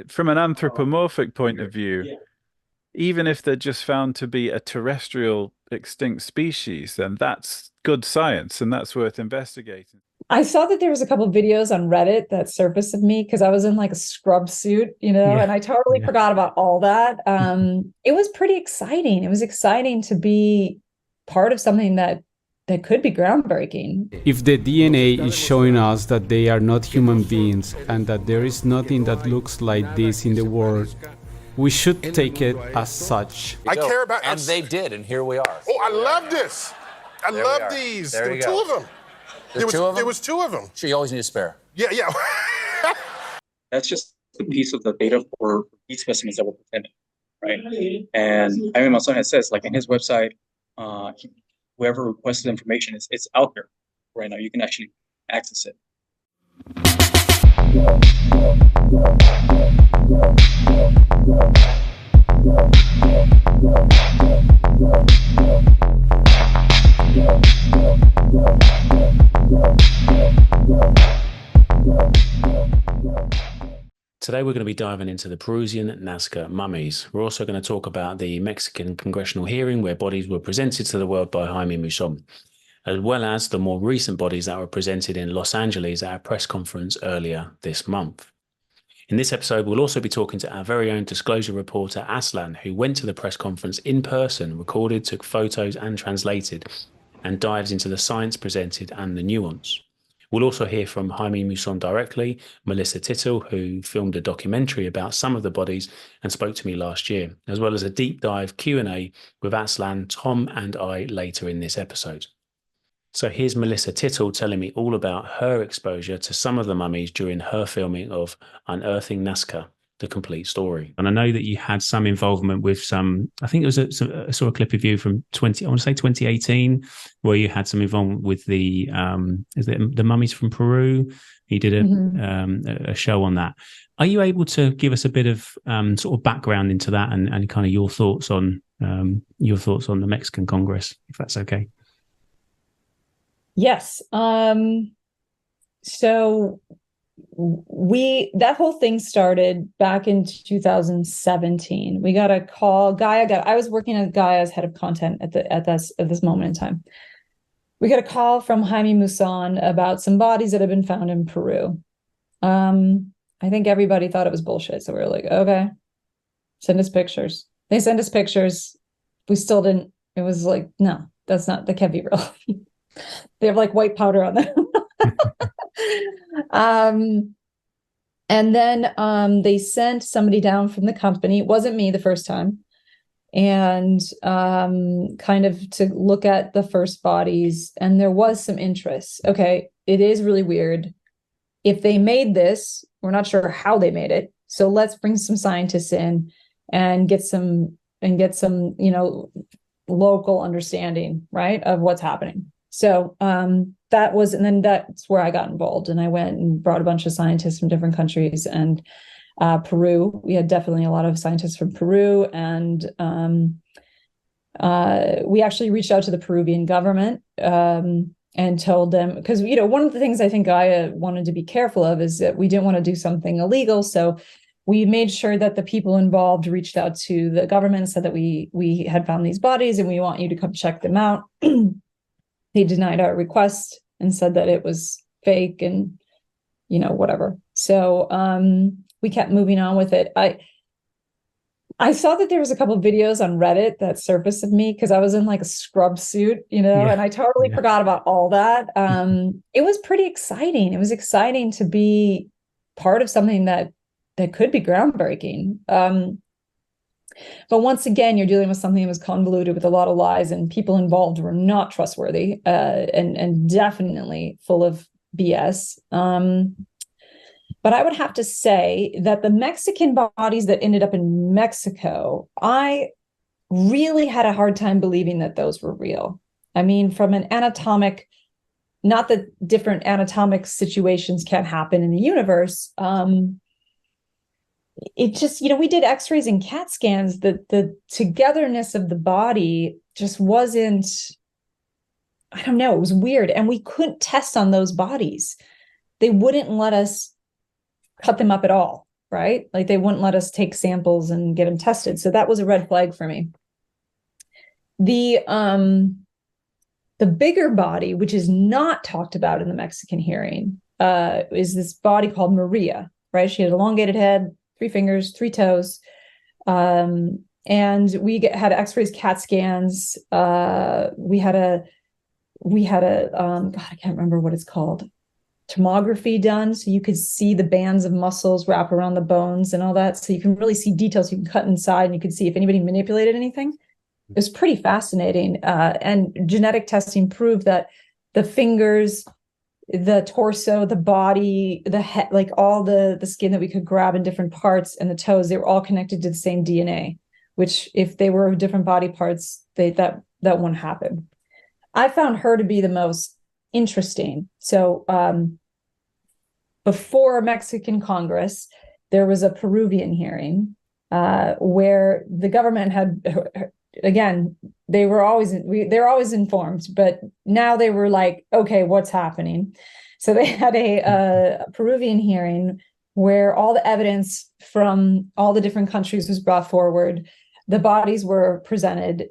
from an anthropomorphic point of view, even if they're just found to be a terrestrial extinct species, then that's good science and that's worth investigating. I saw that there was a couple of videos on Reddit that surfaced of me because I was in like a scrub suit, Yeah. and I totally Yeah. forgot about all that. It was pretty exciting. It was exciting to be part of something that could be groundbreaking. If the DNA is showing us that they are not human beings and that there is nothing that looks like this in the world, we should take it as such. I care about, and they did, and here we are. Oh, I love this. I love these. There were two of them. There was two of them. Sure, you always need a spare. Yeah, yeah. That's just a piece of the data for these specimens that were presented, right? And I mean, my son says, like in his website, whoever requested information, it's out there right now. You can actually access it. Today we're going to be diving into the Peruvian Nazca mummies. We're also going to talk about the Mexican congressional hearing where bodies were presented to the world by Jaime Maussan, as well as the more recent bodies that were presented in Los Angeles at a press conference earlier this month. In this episode, we'll also be talking to our very own Disclosure Reporter Aztlan, who went to the press conference in person, recorded, took photos and translated, and dives into the science presented and the nuance. We'll also hear from Jaime Maussan directly, Melissa Tittle, who filmed a documentary about some of the bodies and spoke to me last year, as well as a deep dive Q&A with Aztlan, Tom and I later in this episode. So here's Melissa Tittle telling me all about her exposure to some of the mummies during her filming of Unearthing Nazca, the complete story. And I know that you had some involvement with some, I think it was I saw a clip of you from 2018, where you had some involvement with the mummies from Peru. You did a show on that. Are you able to give us a bit of sort of background into that and kind of your thoughts on the Mexican Congress, if that's okay? Yes. So that whole thing started back in 2017. We got a call. I was working at Gaia as head of content at this moment in time. We got a call from Jaime Maussan about some bodies that had been found in Peru. I think everybody thought it was bullshit. So we were like, okay, send us pictures. They sent us pictures. We still didn't. It was like, no, that can't be real. They have like white powder on them. And then they sent somebody down from the company. It wasn't me the first time. And kind of to look at the first bodies. And there was some interest. Okay, it is really weird. If they made this, we're not sure how they made it. So let's bring some scientists in and get some, local understanding, right, of what's happening. So and then that's where I got involved, and I went and brought a bunch of scientists from different countries. And Peru, we had definitely a lot of scientists from Peru, and we actually reached out to the Peruvian government and told them, because one of the things I think Gaia wanted to be careful of is that we didn't want to do something illegal. So we made sure that the people involved reached out to the government and said that we had found these bodies and we want you to come check them out. They denied our request and said that it was fake and, whatever. So we kept moving on with it. I saw that there was a couple of videos on Reddit that surfaced of me because I was in like a scrub suit, and I totally forgot about all that. It was pretty exciting. It was exciting to be part of something that could be groundbreaking. But once again, you're dealing with something that was convoluted with a lot of lies, and people involved were not trustworthy and definitely full of BS. But I would have to say that the Mexican bodies that ended up in Mexico, I really had a hard time believing that those were real. I mean, from an anatomic, not that different anatomic situations can't happen in the universe, it just, we did x-rays and CAT scans. The togetherness of the body just wasn't, I don't know, it was weird. And we couldn't test on those bodies. They wouldn't let us cut them up at all. right? Like they wouldn't let us take samples and get them tested. So that was a red flag for me. The bigger body, which is not talked about in the Mexican hearing, is this body called Maria, right? She had elongated head, 3 fingers, 3 toes. And we had x-rays, CAT scans. We had a God, I can't remember what it's called, tomography done. So you could see the bands of muscles wrap around the bones and all that. So you can really see details. You can cut inside and you can see if anybody manipulated anything. It was pretty fascinating. And genetic testing proved that the fingers, the torso, the body, the head, like all the skin that we could grab in different parts, and the toes, they were all connected to the same DNA, which if they were different body parts, that wouldn't happen. I found her to be the most interesting. So before Mexican Congress, there was a Peruvian hearing where the government had, again, they're always informed, but now they were like, okay, what's happening? So they had a Peruvian hearing where all the evidence from all the different countries was brought forward. The bodies were presented.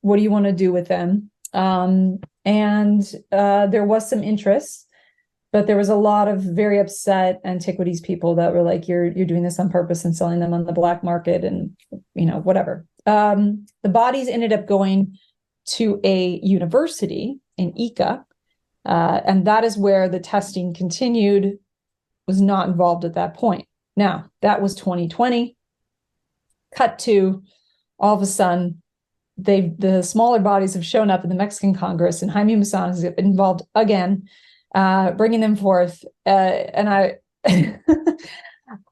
What do you want to do with them? And there was some interest, but there was a lot of very upset antiquities people that were like, you're doing this on purpose and selling them on the black market and, whatever. The bodies ended up going to a university in Ica, and that is where the testing continued, was not involved at that point. Now, that was 2020. Cut to, all of a sudden, the smaller bodies have shown up in the Mexican Congress, and Jaime Maussan is involved again, bringing them forth. And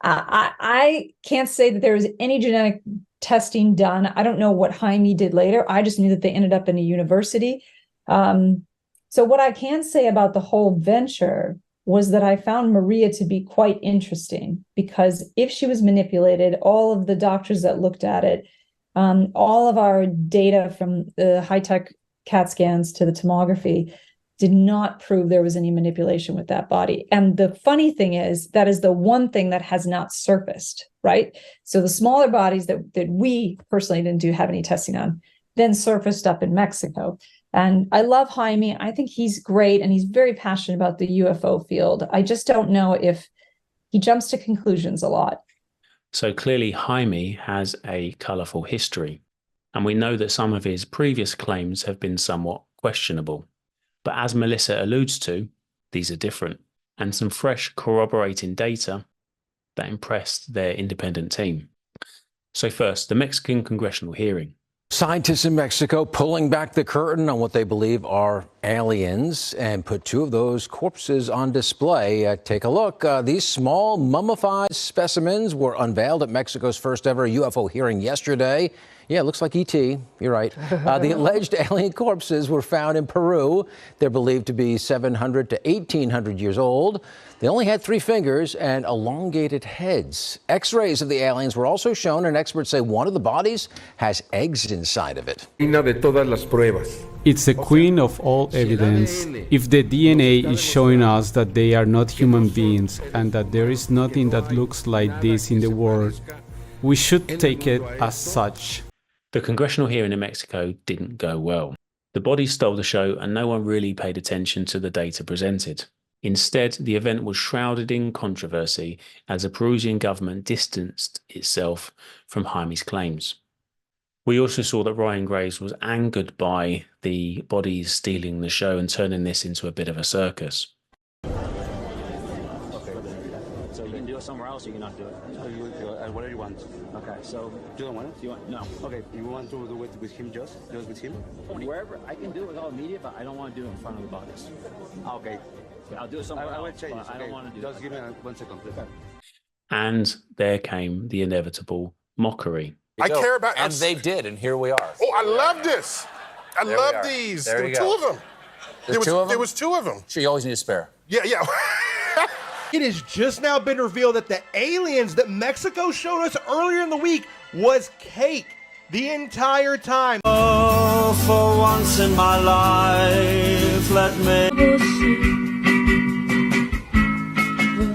I can't say that there was any genetic testing done. I don't know what Jaime did later. I just knew that they ended up in a university. So what I can say about the whole venture was that I found Maria to be quite interesting, because if she was manipulated, all of the doctors that looked at it, all of our data from the high-tech CAT scans to the tomography did not prove there was any manipulation with that body. And the funny thing is, that is the one thing that has not surfaced, right? So the smaller bodies that we personally didn't have any testing on then surfaced up in Mexico. And I love Jaime. I think he's great, and he's very passionate about the UFO field. I just don't know if he jumps to conclusions a lot. So clearly Jaime has a colourful history, and we know that some of his previous claims have been somewhat questionable. But as Melissa alludes to, these are different, and some fresh corroborating data that impressed their independent team. So first, the Mexican congressional hearing. Scientists in Mexico pulling back the curtain on what they believe are aliens and put 2 of those corpses on display. Take a look. These small mummified specimens were unveiled at Mexico's first ever UFO hearing yesterday. Yeah, it looks like E.T. You're right. The alleged alien corpses were found in Peru. They're believed to be 700 to 1,800 years old. They only had 3 fingers and elongated heads. X-rays of the aliens were also shown, and experts say one of the bodies has eggs inside of it. It's the queen of all evidence. If the DNA is showing us that they are not human beings and that there is nothing that looks like this in the world, we should take it as such. The congressional hearing in Mexico didn't go well. The bodies stole the show, and no one really paid attention to the data presented. Instead, the event was shrouded in controversy as the Peruvian government distanced itself from Jaime's claims. We also saw that Ryan Graves was angered by the bodies stealing the show and turning this into a bit of a circus. So you can do it somewhere else, or you cannot do it. So you do it whatever you want. Okay, so you don't want it? You want no? Okay, you want to do it with him? Just do it with him? Wherever I can do it with all the media, but I don't want to do it in front of the bodies. Okay, I'll do it somewhere else. I will change. Okay. I don't want to do it. Just give me 1 second, please. And there came the inevitable mockery. I care about, and they did, and here we are. Oh, I love this. I love these. There were 2 of them. There was 2 of them. Sure, you always need a spare. Yeah. It has just now been revealed that the aliens that Mexico showed us earlier in the week was cake the entire time. Oh, for once in my life, let me...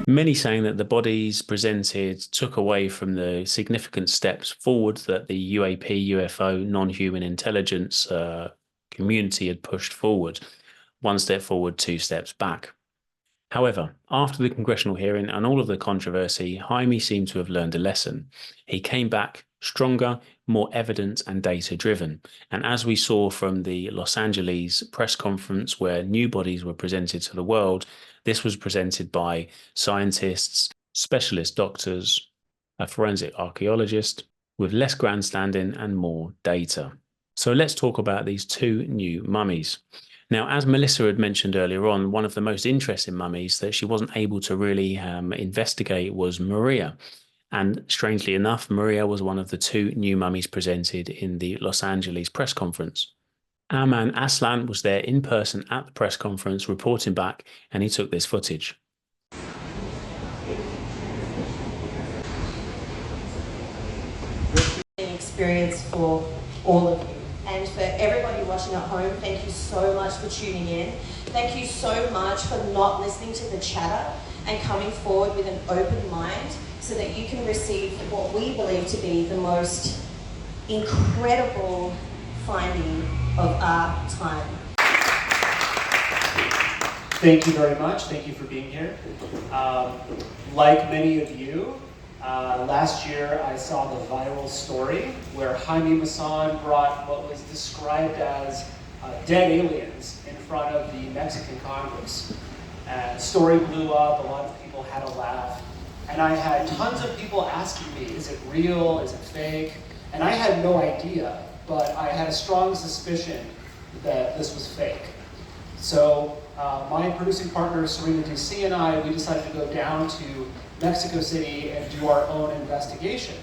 Many saying that the bodies presented took away from the significant steps forward that the UAP UFO non-human intelligence community had pushed forward. One step forward, two steps back. However, after the congressional hearing and all of the controversy, Jaime seemed to have learned a lesson. He came back stronger, more evidence and data-driven. And as we saw from the Los Angeles press conference where new bodies were presented to the world, this was presented by scientists, specialist doctors, a forensic archaeologist, with less grandstanding and more data. So let's talk about these two new mummies. Now, as Melissa had mentioned earlier on, one of the most interesting mummies that she wasn't able to really investigate was Maria. And strangely enough, Maria was one of the two new mummies presented in the Los Angeles press conference. Our man Aztlan was there in person at the press conference reporting back, and he took this footage. An experience for all of you. And for everybody watching at home, thank you so much for tuning in. Thank you so much for not listening to the chatter and coming forward with an open mind so that you can receive what we believe to be the most incredible finding of our time. Thank you very much. Thank you for being here. Like many of you, last year I saw the viral story where Jaime Maussan brought what was described as dead aliens in front of the Mexican Congress. The story blew up, a lot of people had a laugh, and I had tons of people asking me, is it real, is it fake? And I had no idea, but I had a strong suspicion that this was fake. So my producing partner, Serena Ducey, and I, we decided to go down to Mexico City and do our own investigation.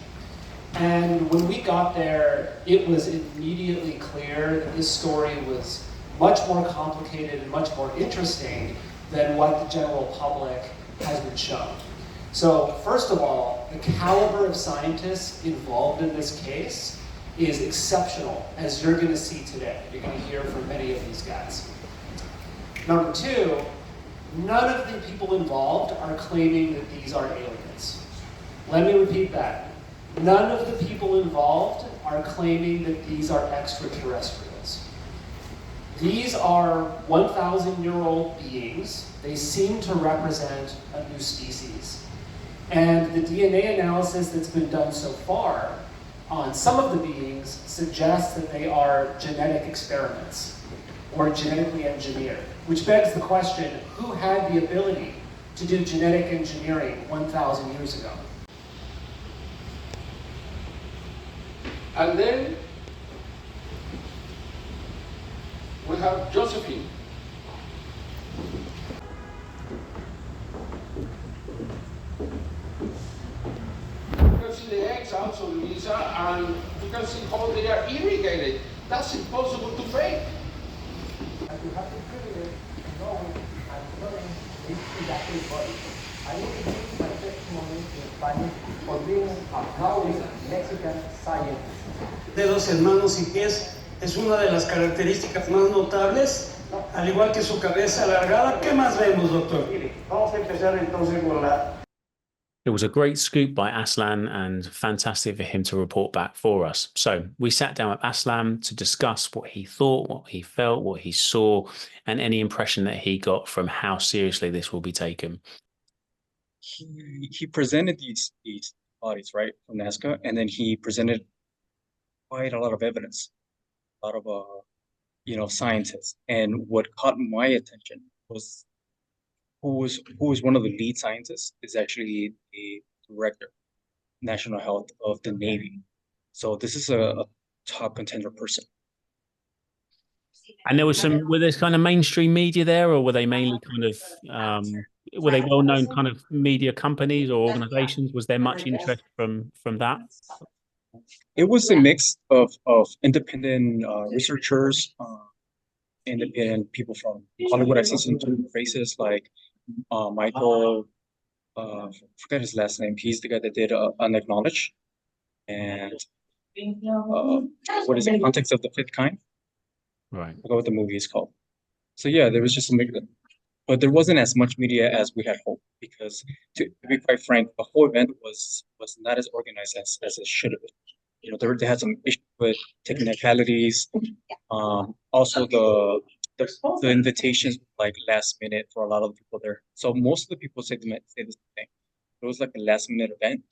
And when we got there, it was immediately clear that this story was much more complicated and much more interesting than what the general public has been shown. So first of all, the caliber of scientists involved in this case is exceptional, as you're going to see today. You're going to hear from many of these guys. Number two, none of the people involved are claiming that these are aliens. Let me repeat that. None of the people involved are claiming that these are extraterrestrials. These are 1,000-year-old beings. They seem to represent a new species. And the DNA analysis that's been done so far on some of the beings suggests that they are genetic experiments or genetically engineered, which begs the question, who had the ability to do genetic engineering 1,000 years ago? And then we have Josephine. You can see the eggs also, Lisa, and you can see how they are irrigated. That's impossible to fake. And to have the privilege of knowing and knowing this Tridactyl body. I will use my testimony in Spanish for being a proud Mexican scientist. Dedos en manos y pies es una de las características más notables, al igual que su cabeza alargada. ¿Qué más vemos, doctor? Vamos a empezar entonces con la... It was a great scoop by Aztlan and fantastic for him to report back for us. So we sat down with Aztlan to discuss what he thought, what he felt, what he saw, and any impression that he got from how seriously this will be taken. He presented these bodies, right, from Nazca, and then he presented quite a lot of evidence, a lot of scientists. And what caught my attention was who was one of the lead scientists is actually the director, national health of the Navy. So this is a top contender person. And there was were there kind of mainstream media there, or were they mainly kind of, were they well-known kind of media companies or organizations? Was there much interest from that? It was a mix of independent researchers, independent people from Hollywood. I've seen some faces like Michael, forget his last name. He's the guy that did Unearthed, and what is it? Context of the Fifth Kind. Right. I forgot what the movie is called. So yeah, there was just a mix, but there wasn't as much media as we had hoped because to be quite frank, the whole event was not as organized as it should have been. You know, they had some issues with technicalities. Also the invitations like last minute for a lot of the people there. So most of the people say the same thing. It was like a last minute event,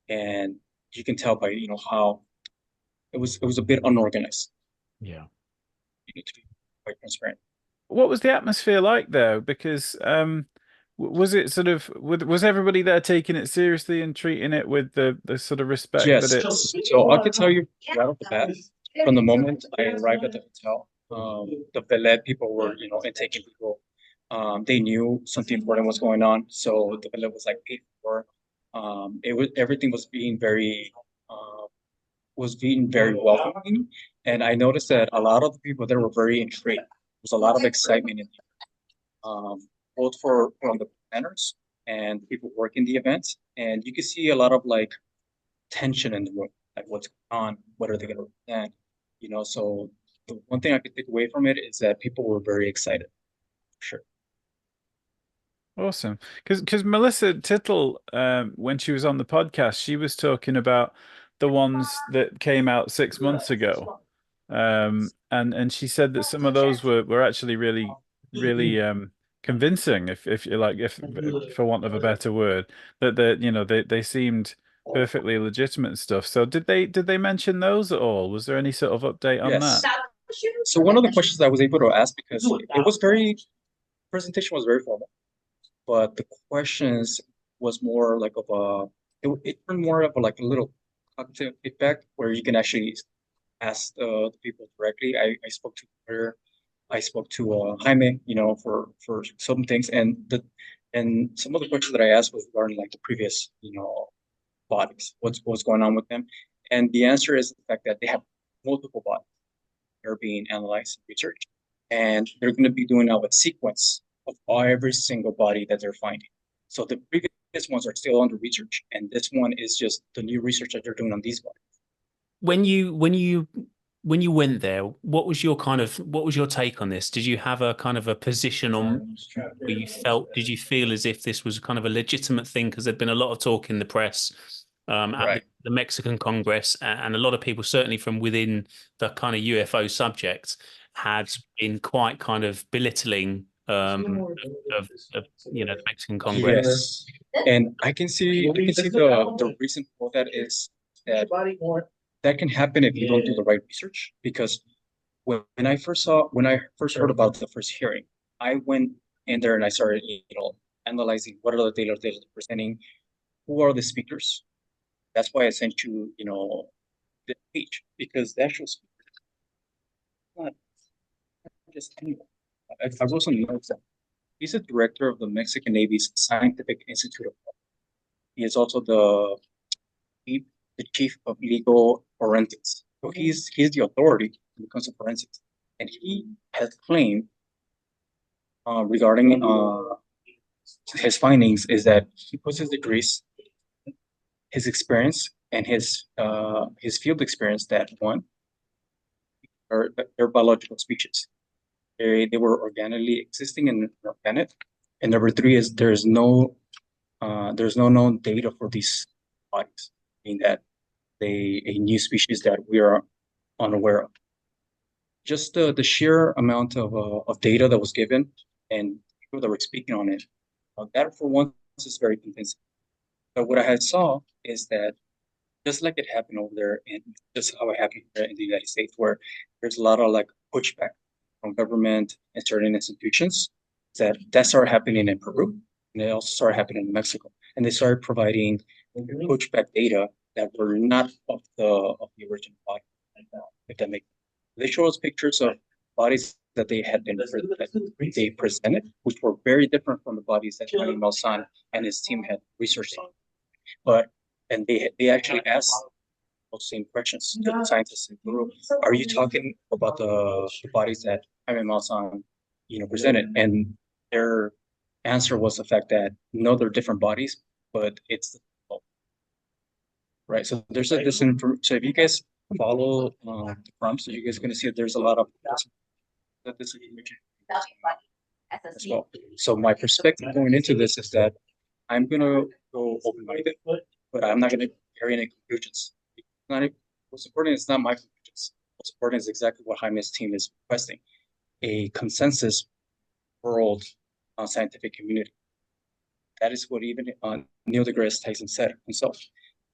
and you can tell by how it was a bit unorganized. Yeah, you need to be quite transparent. What was the atmosphere like though? Because was it sort of was everybody there taking it seriously and treating it with the sort of respect Yes. that it? So I can tell you right off the bat, from the moment I arrived at the hotel, the valet people were intaking people. They knew something important was going on, so the valet was like paid for. Everything was being very welcoming, and I noticed that a lot of the people there were very intrigued. There was a lot of excitement in there, both from the planners and people working the event, and you can see a lot of like tension in the room, like what's going on, what are they going to present, So the one thing I could take away from it is that people were very excited. Sure. Awesome. Because Melissa Tittle, when she was on the podcast, she was talking about the ones that came out 6 months ago. And she said that some of those were actually really convincing, if you like, if for want of a better word, that they seemed perfectly legitimate and stuff. So did they mention those at all? Was there any sort of update on that? So one of the questions I was able to ask, because presentation was very formal, but the questions was more like it turned more of a little cognitive feedback where you can actually ask the people directly. I spoke to her, I spoke to Jaime, for some things, and some of the questions that I asked was regarding like the previous, bodies, what's going on with them, and the answer is the fact that they have multiple bodies that are being analyzed and researched, and they're going to be doing now a sequence of every single body that they're finding. So the previous ones are still under research, and this one is just the new research that they're doing on these bodies. When you went there, what was your take on this? Did you have a kind of a position on where did you feel as if this was kind of a legitimate thing? Because there'd been a lot of talk in the press at the Mexican Congress, and a lot of people, certainly from within the kind of UFO subject, had been quite kind of belittling of the Mexican Congress. Yes, and I can see the reason for that is that can happen if you don't do the right research. Because when I first heard about the first hearing, I went in there and I started analyzing what are the data they're presenting, who are the speakers. That's why I sent you the page, because the actual speaker not just anyone. I wrote some notes down. He's the director of the Mexican Navy's Scientific Institute of Health. He is also the chief of legal forensics. So he's the authority when it comes to forensics, and he has claimed regarding his findings is that he puts his degrees, his experience, and his field experience that one, they're biological species. They were organically existing in our planet, and number three is there's no known data for these bodies, meaning that a new species that we are unaware of. Just the sheer amount of data that was given and people that were speaking on it, that for once is very convincing. But what I saw is that just like it happened over there, and just how it happened here in the United States, where there's a lot of like pushback from government and certain institutions, that started happening in Peru, and it also started happening in Mexico, and they started providing pushback data that were not of the original body. If that makes sense. They show us pictures of bodies that they had been they presented, which were very different from the bodies that Jaime Maussan and his team had researched on. And they actually asked those same questions to the scientists in Peru. Are you talking about the bodies that Jaime Maussan presented? And their answer was the fact that no, they're different bodies, but it's right. So there's this information. So if you guys follow the prompts, so you guys are going to see that there's a lot of this information as well. So my perspective going into this is that I'm gonna go open-minded, but I'm not gonna carry any conclusions. What's important is not my conclusions. What's important is exactly what Jaime's team is requesting: a consensus world scientific community. That is what even Neil deGrasse Tyson said himself.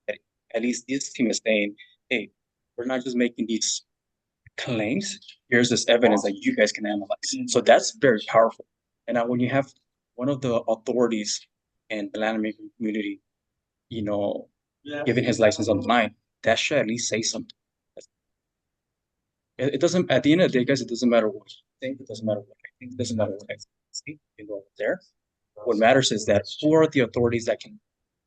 That at least this team is saying, "Hey, we're not just making these claims. Here's this evidence that you guys can analyze." So that's very powerful. And now when you have one of the authorities in the land making community, giving his license on the line, that should at least say something. It doesn't, at the end of the day, guys, it doesn't matter what you think, it doesn't matter what I think, it doesn't matter what I see, there. What matters is that who are the authorities that can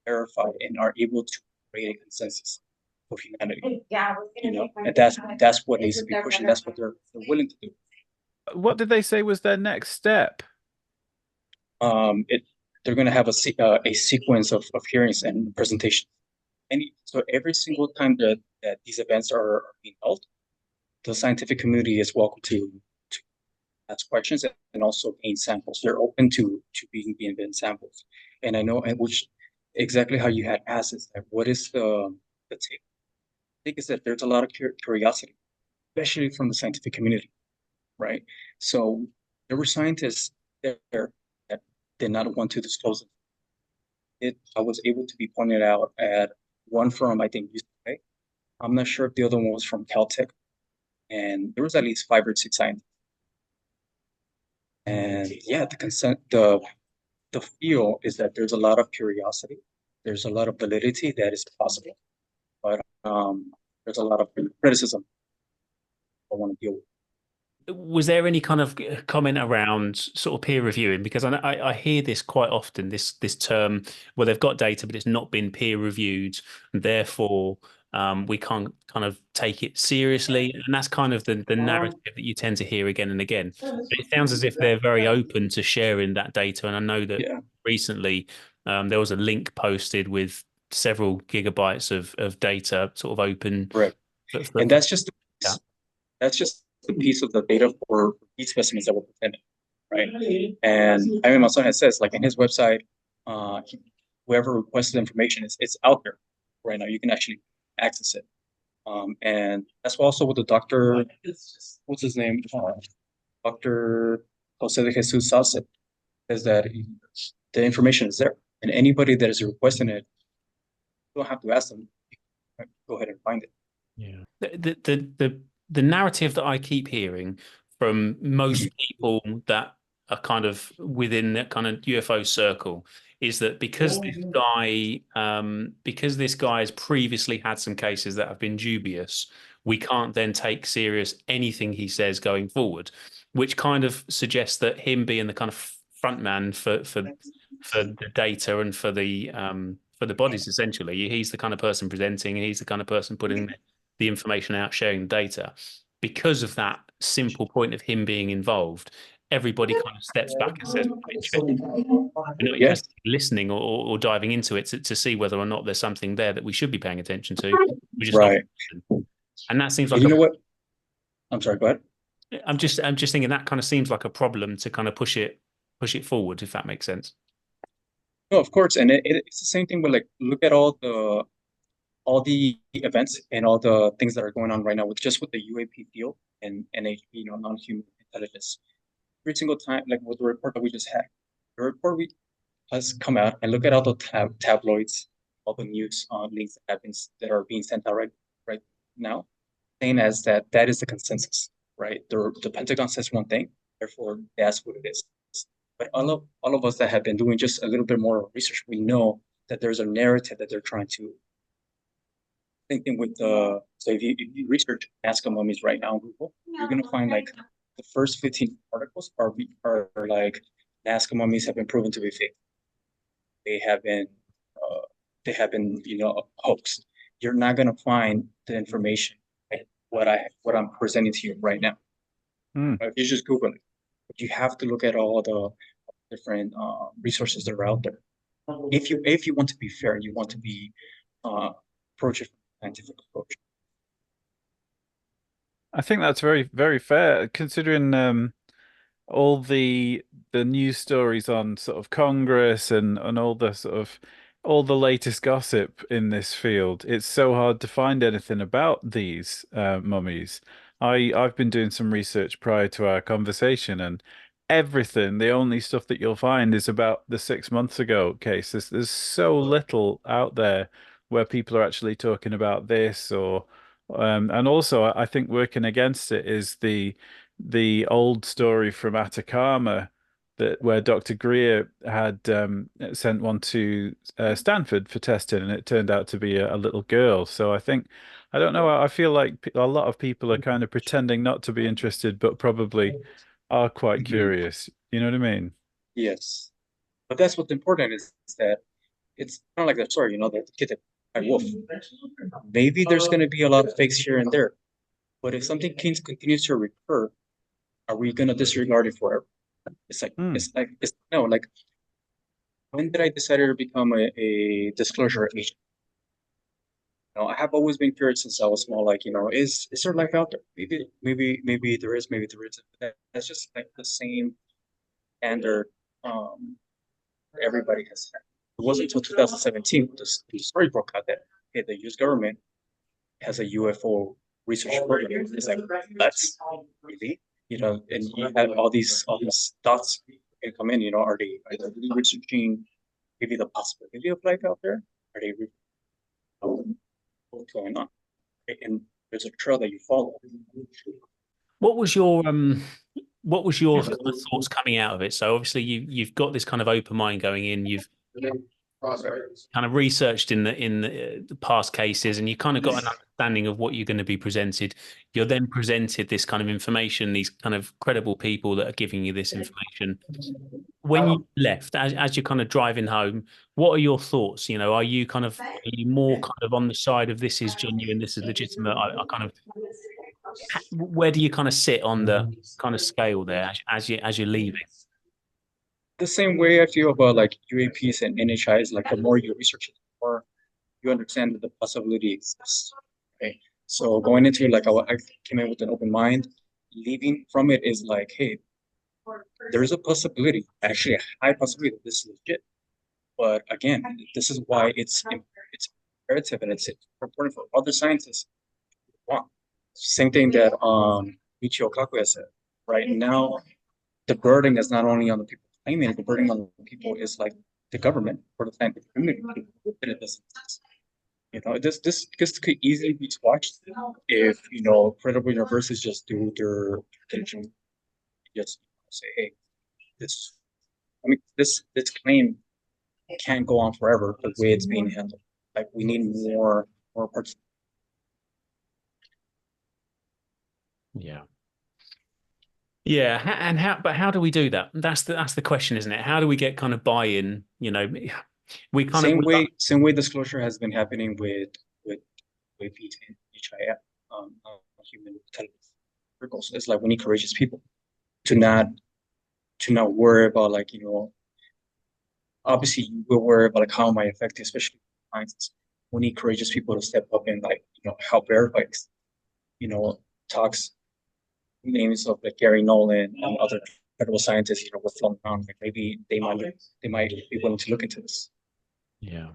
verify and are able to create a consensus for humanity. And that's what needs to be pushed, and that's what they're willing to do. What did they say was their next step? They're going to have a sequence of hearings and presentations. So every single time that these events are being held, the scientific community is welcome to ask questions and also gain samples. They're open to being given samples. And I know, and which exactly how you had asked is that what is the take? I think is that there's a lot of curiosity, especially from the scientific community, right? So there were scientists there that did not want to disclose it. I was able to be pointed out at one from, I think, UCLA. I'm not sure if the other one was from Caltech. And there was at least 5 or 6 scientists. And yeah, the feel is that there's a lot of curiosity. There's a lot of validity that is possible. But there's a lot of criticism I want to deal with. Was there any kind of comment around sort of peer reviewing? Because I hear this quite often, this term, well, they've got data, but it's not been peer reviewed, and therefore we can't kind of take it seriously. And that's kind of the narrative that you tend to hear again and again. But it sounds as if they're very open to sharing that data. And I know that recently there was a link posted with several gigabytes of data sort of open. Right. And that's just the piece of the data for these specimens that were presented, right? And I mean, my son has says, like in his website, whoever requested information, it's out there right now. You can actually access it. And that's also what the doctor, what's his name? Dr. Jose de Jesus said, is that the information is there. And anybody that is requesting it, you don't have to ask them. Go ahead and find it. Yeah. The narrative that I keep hearing from most people that are kind of within that kind of UFO circle is that because this guy has previously had some cases that have been dubious, we can't then take serious anything he says going forward, which kind of suggests that him being the kind of front man for the data and for the bodies, essentially, he's the kind of person presenting, and he's the kind of person putting the information out, sharing the data. Because of that simple point of him being involved, everybody kind of steps back and says, we're not just listening or diving into it to see whether or not there's something there that we should be paying attention to. We just right. And that seems like, you know what? I'm sorry, go ahead. I'm just thinking that kind of seems like a problem to kind of push it forward, if that makes sense. No, of course. And it's the same thing with, like, look at all the events and all the things that are going on right now with the UAP field and non-human intelligence. Every single time, like with the report that we just had, the report has come out, and look at all the tabloids, all the news links that are being sent out right now, saying as that is the consensus, right? The Pentagon says one thing, therefore that's what it is. But all of us that have been doing just a little bit more research, we know that there's a narrative that they're trying to. Thinking with so if you research Nazca mummies right now on Google, you're gonna find like the first 15 articles are like Nazca mummies have been proven to be fake. They have been hoaxed. You're not gonna find the information like what I'm presenting to you right now. If you just Google it, but you have to look at all the different resources that are out there. If you want to be fair, you want to be approach it. Scientific approach. I think that's very, very fair, considering all the news stories on sort of Congress and all the sort of all the latest gossip in this field, it's so hard to find anything about these mummies. I've been doing some research prior to our conversation, and everything, the only stuff that you'll find is about the 6 months ago case. There's so little out there where people are actually talking about this or and also I think working against it is the old story from Atacama that where Dr. Greer had sent one to Stanford for testing, and it turned out to be a little girl. So I think I don't know. I feel like a lot of people are kind of pretending not to be interested, but probably are quite curious. You know what I mean? Yes. But that's what's important is that it's kind of like that story, the kid that cried wolf. Maybe there's going to be a lot of fakes here and there, but if something continues to recur, are we going to disregard it forever? It's no, like, when did I decide to become a disclosure agent? I have always been curious since I was small, like, is there life out there? Maybe there is, maybe there isn't. That's just like the same standard everybody has had. It wasn't until 2017 the story broke out that the US government has a UFO research program. It's like, that's really, and you have all these thoughts can come in, are they really researching maybe the possibility of life out there? Are they what's going on? And there's a trail that you follow. What was your kind of thoughts coming out of it? So obviously you've got this kind of open mind going in. You've kind of researched in the past cases, and you kind of got an understanding of what you're going to be presented. You're then presented this kind of information, these kind of credible people that are giving you this information. When you left, as you're kind of driving home, what are your thoughts? Are you more kind of on the side of this is genuine, this is legitimate? Where do you kind of sit on the kind of scale there as you're leaving? The same way I feel about like UAPs and NHIs, like the more you research it, the more you understand that the possibility exists. Okay, so going into it, like I came in with an open mind. Leaving from it is like, hey, there is a possibility, actually a high possibility that this is legit. But again, this is why it's imperative and it's important for other scientists. Same thing that Michio Kaku has said. Right now, the burden is not only on the people claiming it, the burden on the people is like the government or the scientific community. And it doesn't exist. This could easily be squashed if credible universities just do their attention, just say, hey, this claim can't go on forever the way it's being handled. Like, we need more parts. Yeah, and how do we do that? That's the question, isn't it? How do we get kind of buy-in? We kind same way disclosure has been happening with UAP and HIF, human intelligence circles. It's like we need courageous people to not worry about, like, obviously we'll worry about like how am I affected, especially science. We need courageous people to step up and like help verify, talks names of like Gary Nolan and other credible scientists, were flown around. Like, maybe they might be willing to look into this. Yeah.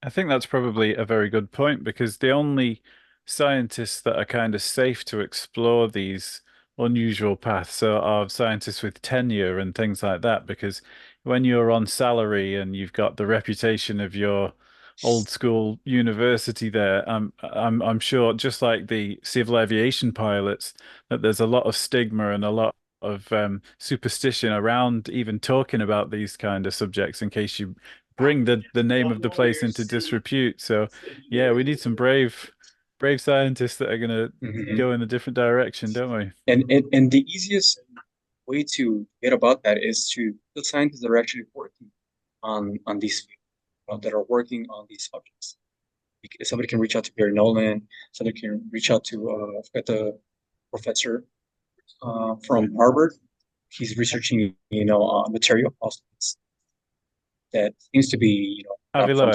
I think that's probably a very good point, because the only scientists that are kind of safe to explore these unusual paths are scientists with tenure and things like that, because when you're on salary and you've got the reputation of your old school university there, I'm sure, just like the civil aviation pilots, that there's a lot of stigma and a lot of superstition around even talking about these kind of subjects in case you bring the name of the place into disrepute. So yeah, we need some brave scientists that are going to go in a different direction, don't we? And the easiest way to get about that is to the scientists that are actually working on these fields, that are working on these subjects. Somebody can reach out to Gary Nolan. Somebody can reach out to the professor from Harvard. He's researching, material that seems to be, Avi Loeb.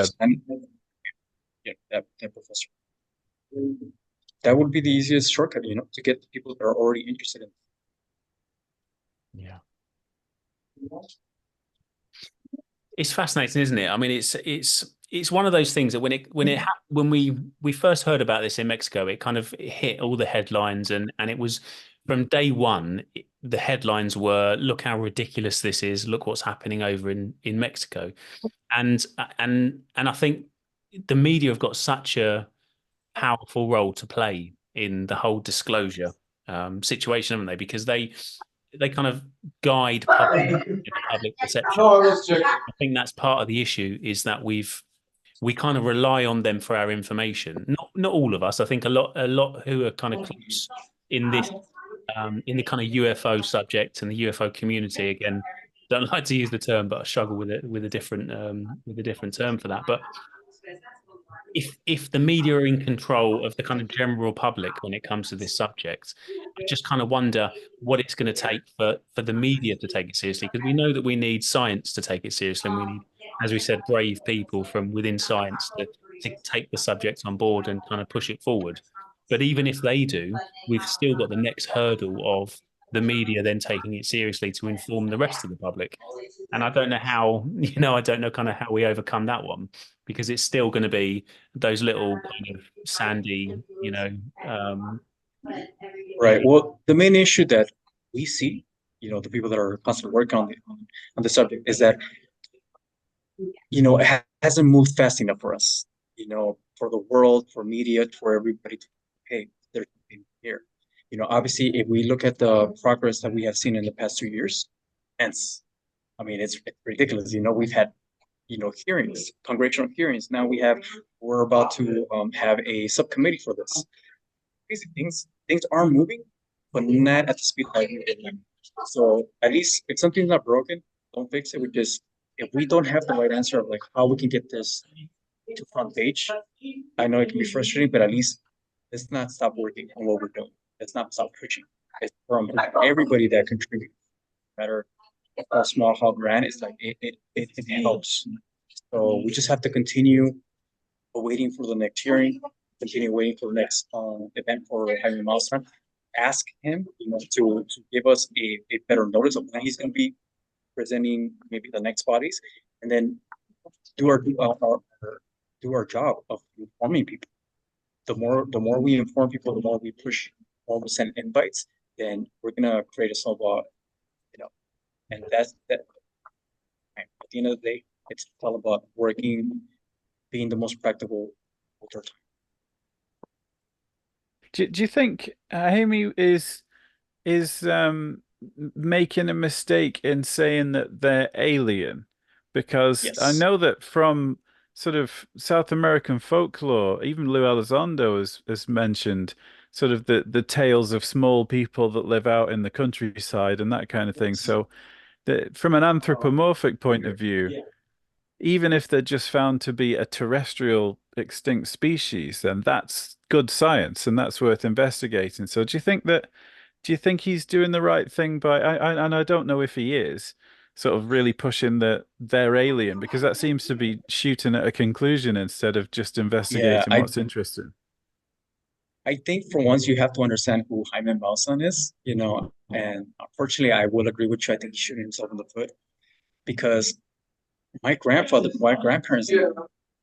Yeah, that professor. That would be the easiest shortcut, to get the people that are already interested in. Yeah. It's fascinating, isn't it? I mean, it's one of those things that when we first heard about this in Mexico, it kind of hit all the headlines, and it was from day one. The headlines were, "Look how ridiculous this is! Look what's happening over in Mexico," and I think the media have got such a powerful role to play in the whole disclosure situation, haven't they? Because they kind of guide public perception. I think that's part of the issue, is that we kind of rely on them for our information. Not all of us. I think a lot who are kind of close in this in the kind of UFO subject and the UFO community. Again, don't like to use the term, but I struggle with it with a different term for that. But if the media are in control of the kind of general public when it comes to this subject, I just kind of wonder what it's going to take for the media to take it seriously, because we know that we need science to take it seriously, and we need, as we said, brave people from within science to take the subject on board and kind of push it forward. But even if they do, we've still got the next hurdle of the media then taking it seriously to inform the rest of the public. And I don't know how, I don't know kind of how we overcome that one, because it's still going to be those little kind of sandy, Right. Well, the main issue that we see, the people that are constantly working on the subject, is that, it hasn't moved fast enough for us, for the world, for media, for everybody to, hey, there's something here. Obviously, if we look at the progress that we have seen in the past 2 years, it's ridiculous. We've had, hearings, congressional hearings. Now we're about to have a subcommittee for this. Basically, things are moving, but not at the speed that we did. So at least if something's not broken, don't fix it. If we don't have the right answer of like how we can get this to front page, I know it can be frustrating, but at least let's not stop working on what we're doing. Let's not stop pushing. It's from everybody that contributes, no matter how small, how grand. It's like it helps. So we just have to continue waiting for the next hearing, continue waiting for the next event for Jaime Maussan. Ask him, to give us a better notice of when he's going to be presenting maybe the next bodies, and then do our job of informing people. The more we inform people, the more we push, the more we send invites, then we're gonna create a snowball, and that's that. At the end of the day, it's all about working, being the most practical with our time. Do you think Jaime is making a mistake in saying that they're alien? Because Yes. I know that from sort of South American folklore, even Lou Elizondo has mentioned sort of the tales of small people that live out in the countryside and that kind of thing. So from an anthropomorphic point of view, even if they're just found to be a terrestrial extinct species, then that's good science and that's worth investigating. So do you think he's doing the right thing by, and I don't know if he is, sort of really pushing that they're alien, because that seems to be shooting at a conclusion instead of just investigating what's interesting. I think for once you have to understand who Jaime Maussan is, and unfortunately I will agree with you. I think he's shooting himself in the foot, because my grandparents,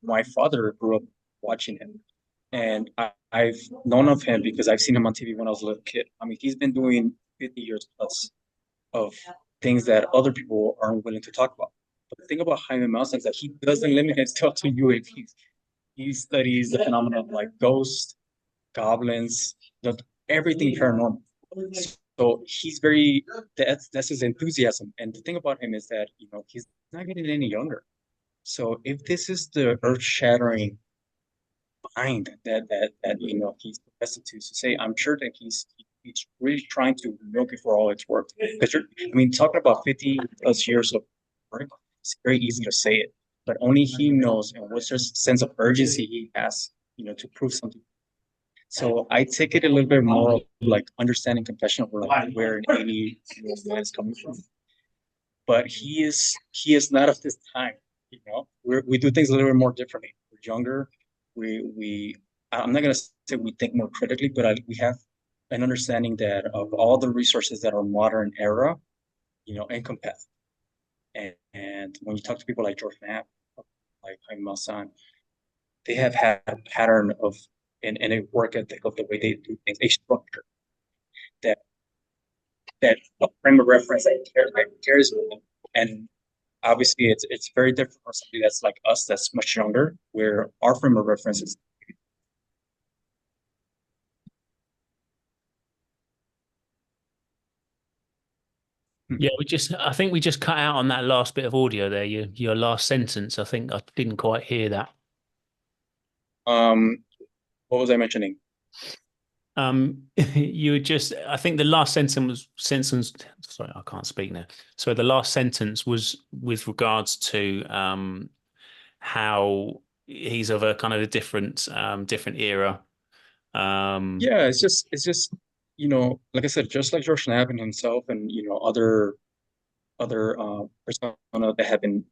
my father grew up watching him, and I've known of him because I've seen him on TV when I was a little kid. I mean, he's been doing 50 years plus of things that other people aren't willing to talk about. But the thing about Jaime Maussan is that he doesn't limit himself to UAPs. He studies the phenomenon of like ghosts, goblins, everything paranormal. So he's that's his enthusiasm. And the thing about him is that, he's not getting any younger. So if this is the earth-shattering find that he's professed to say, I'm sure that he's really trying to milk it for all it's worth. Because talking about 50 plus years of work, it's very easy to say it, but only he knows and what's his sense of urgency he has, to prove something. So I take it a little bit more like understanding compassion of where an alien is coming from. But he is not of this time. We do things a little bit more differently. We're younger. I'm not gonna say we think more critically, but we have an understanding that of all the resources that are modern era, empath. And when you talk to people like George Knapp, like Jaime Maussan, they have had a pattern of and a work ethic of the way they do things, a structure that a frame of reference that carries with them. And obviously it's very different for somebody that's like us, that's much younger, where our frame of reference is. Yeah, I think we just cut out on that last bit of audio there. Your last sentence. I think I didn't quite hear that. What was I mentioning? I think the last sentence. Sorry, I can't speak now. So the last sentence was with regards to how he's of a kind of a different era. Yeah, it's just like I said, just like George Knapp and himself, and other persona that have been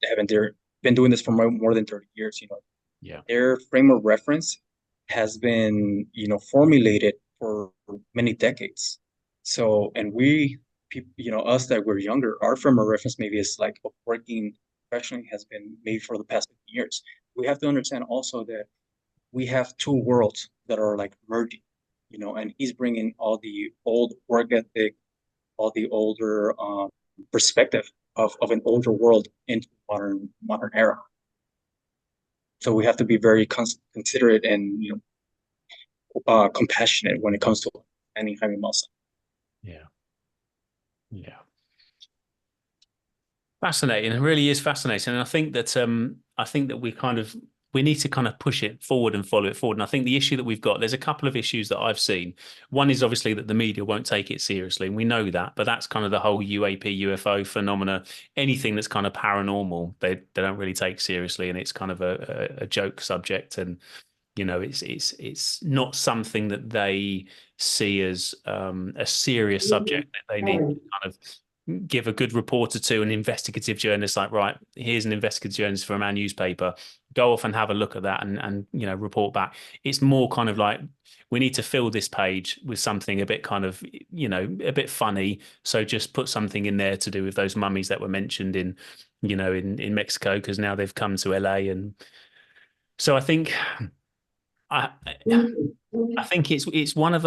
doing this for more than 30 years. Yeah, their frame of reference has been formulated for many decades. So, and we people, us that were younger, our frame of reference maybe is like working professionally has been made for the past 50 years. We have to understand also that we have two worlds that are like merging, and he's bringing all the old work ethic, all the older perspective of an older world into modern era. So we have to be very considerate and compassionate when it comes to any Jaime Maussan. Yeah. Fascinating. It really is fascinating. And I think that we need to kind of push it forward and follow it forward. And I think the issue that we've got, there's a couple of issues that I've seen. One is obviously that the media won't take it seriously, and we know that, but that's kind of the whole UAP, UFO phenomena. Anything that's kind of paranormal, they don't really take seriously, and it's kind of a joke subject. And it's not something that they see as a serious subject that they need to kind of give a good reporter to, an investigative journalist, like, right, here's an investigative journalist from our newspaper, go off and have a look at that and report back. It's more kind of like, we need to fill this page with something a bit kind of, a bit funny. So just put something in there to do with those mummies that were mentioned in Mexico, because now they've come to LA. And so I think it's one of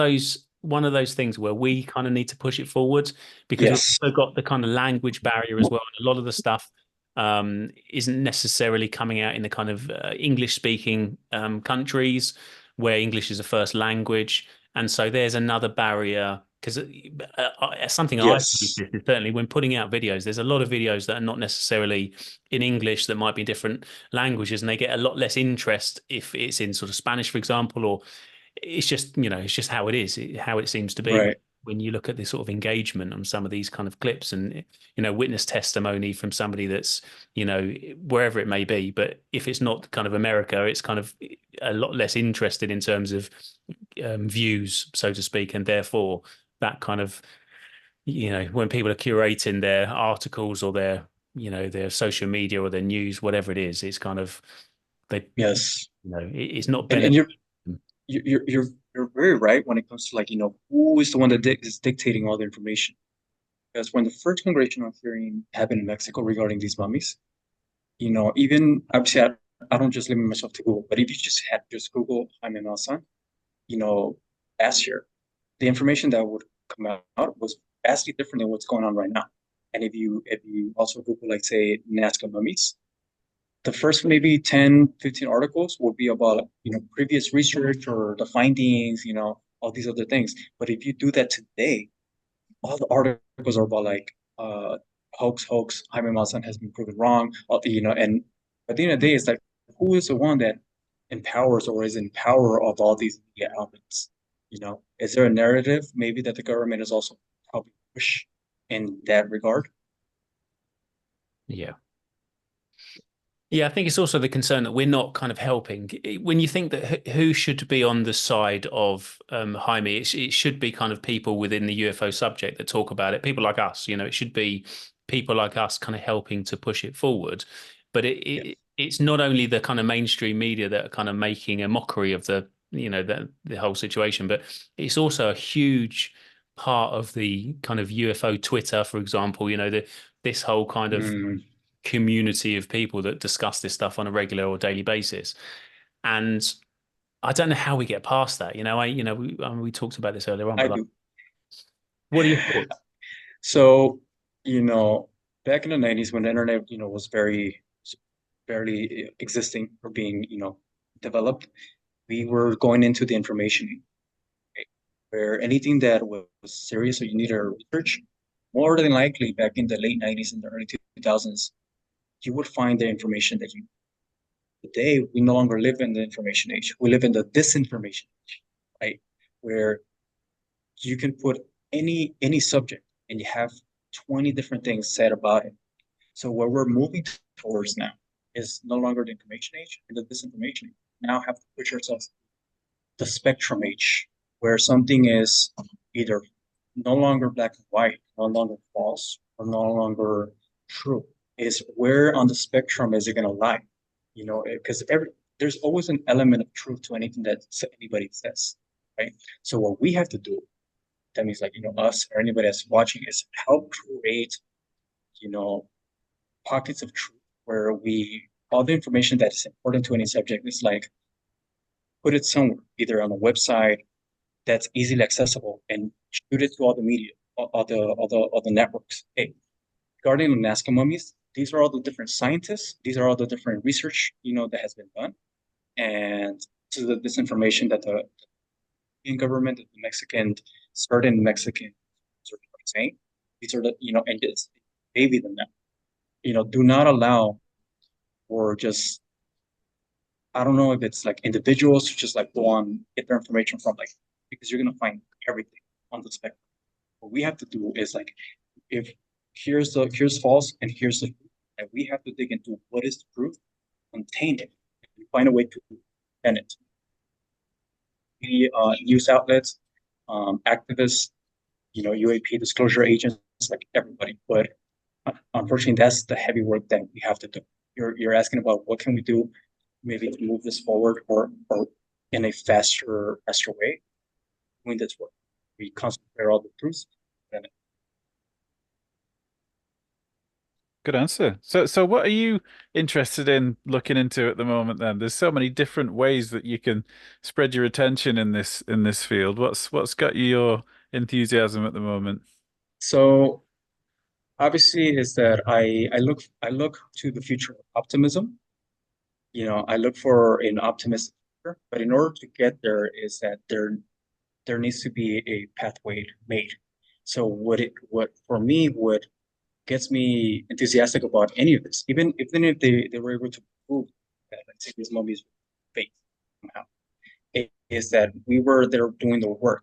those things where we kind of need to push it forward, because we've also got the kind of language barrier as well. And a lot of the stuff isn't necessarily coming out in the kind of English speaking countries where English is a first language. And so there's another barrier, because something I've noticed is certainly when putting out videos, there's a lot of videos that are not necessarily in English, that might be different languages, and they get a lot less interest if it's in sort of Spanish, for example, or it's just how it is, how it seems to be. Right. When you look at the sort of engagement on some of these kind of clips and witness testimony from somebody that's wherever it may be, but if it's not kind of America, it's kind of a lot less interested in terms of views, so to speak, and therefore that kind of when people are curating their articles or their social media or their news, whatever it is, it's kind of it's not. And you're very right when it comes to who is the one that is dictating all the information. Because when the first congressional hearing happened in Mexico regarding these mummies, even obviously I don't just limit myself to Google, but if you just Google Jaime Maussan, last year, the information that would come out was vastly different than what's going on right now. And if you also Google, like, say, Nazca mummies, the first maybe 10, 15 articles will be about, previous research or the findings, all these other things. But if you do that today, all the articles are about hoax, Jaime Maussan has been proven wrong, and at the end of the day, it's like, who is the one that empowers or is in power of all these media outlets? Is there a narrative maybe that the government is also probably push in that regard? Yeah, I think it's also the concern that we're not kind of helping. When you think that who should be on the side of Jaime, it should be kind of people within the UFO subject that talk about it, people like us. It should be people like us kind of helping to push it forward. But it's not only the kind of mainstream media that are kind of making a mockery of the whole situation, but it's also a huge part of the kind of UFO Twitter, for example, this whole kind of community of people that discuss this stuff on a regular or daily basis. And I don't know how we get past that. We talked about this earlier on. I do. What are your thoughts? So, back in the 90s when the internet, was barely existing or being, developed, we were going into the information age, where anything that was serious or you needed to research, more than likely back in the late 90s and the early 2000s, you would find the information that you. Today, we no longer live in the information age. We live in the disinformation age, right? Where you can put any subject and you have 20 different things said about it. So what we're moving towards now is no longer the information age and the disinformation age. Now have to push ourselves the spectrum age, where something is either no longer black and white, no longer false, or no longer true. Is where on the spectrum is it going to lie? Because there's always an element of truth to anything that anybody says, right? So what we have to do, that means us or anybody that's watching, is help create, pockets of truth where all the information that is important to any subject is put it somewhere, either on a website that's easily accessible, and shoot it to all the media, all the networks. Hey, regarding the Nazca mummies, these are all the different scientists. These are all the different research, that has been done. And to the disinformation that the Indian government, the Mexican, certain Mexican are saying, these are the, and it's baby them now. Do not allow or just, I don't know if it's individuals who just go on, get their information from because you're going to find everything on the spectrum. What we have to do is if here's false and here's the truth, and we have to dig into what is the truth, contain it, and find a way to defend it. News outlets, activists, UAP disclosure agents, everybody. But unfortunately, that's the heavy work that we have to do. You're asking about what can we do, maybe to move this forward or in a faster way. Doing this work, we concentrate all the truths. Good answer. So what are you interested in looking into at the moment then? There's so many different ways that you can spread your attention in this field. What's got your enthusiasm at the moment? So obviously is that I look to the future with optimism. I look for an optimistic future, but in order to get there is that there needs to be a pathway made. So what for me gets me enthusiastic about any of this, even if they were able to prove that these mummies were fake somehow, is that we were there doing the work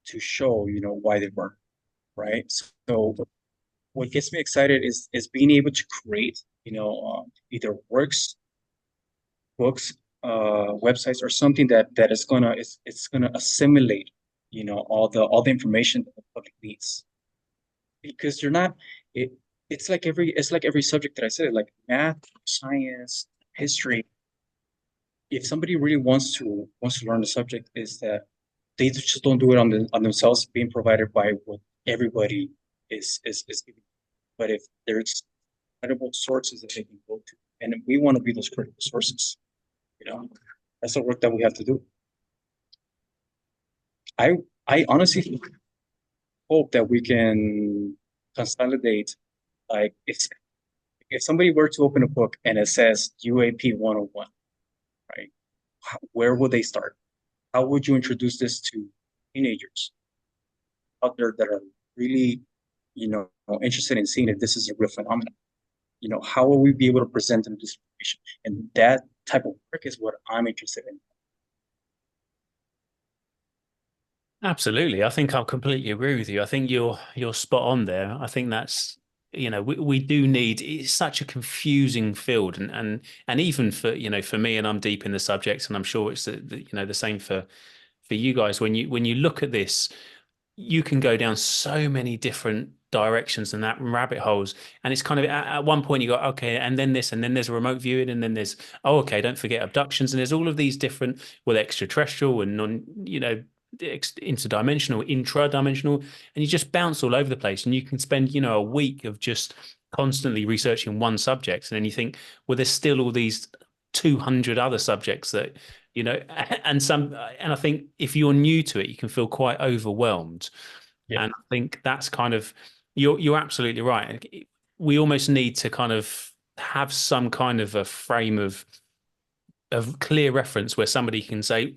to show why they weren't, right? So what gets me excited is being able to create either works, books, websites, or something that is gonna assimilate all the information that the public needs, because they're not it's like every subject that I said, like math, science, history. If somebody really wants to learn the subject, is that they just don't do it on themselves, being provided by what everybody is giving. But if there's credible sources that they can go to, and we want to be those credible sources, that's the work that we have to do. I honestly hope that we can consolidate, like if somebody were to open a book and it says UAP 101, right? Where would they start? How would you introduce this to teenagers out there that are really, interested in seeing if this is a real phenomenon? How will we be able to present them this information? And that type of work is what I'm interested in. Absolutely. I think I completely agree with you. I think you're spot on there. I think that's, we do need, it's such a confusing field, and even for, for me, and I'm deep in the subject, and I'm sure it's the same for you guys. When you look at this, you can go down so many different directions and that rabbit holes, and it's kind of at one point you go, okay, and then this, and then there's a remote viewing, and then there's, oh, okay, don't forget abductions, and there's all of these different, well, extraterrestrial and non, interdimensional, intra-dimensional, and you just bounce all over the place. And you can spend, a week of just constantly researching one subject, and then you think, well, there's still all these 200 other subjects that, and I think if you're new to it, you can feel quite overwhelmed. Yeah. And I think that's kind of, you're absolutely right. We almost need to kind of have some kind of a frame of clear reference where somebody can say,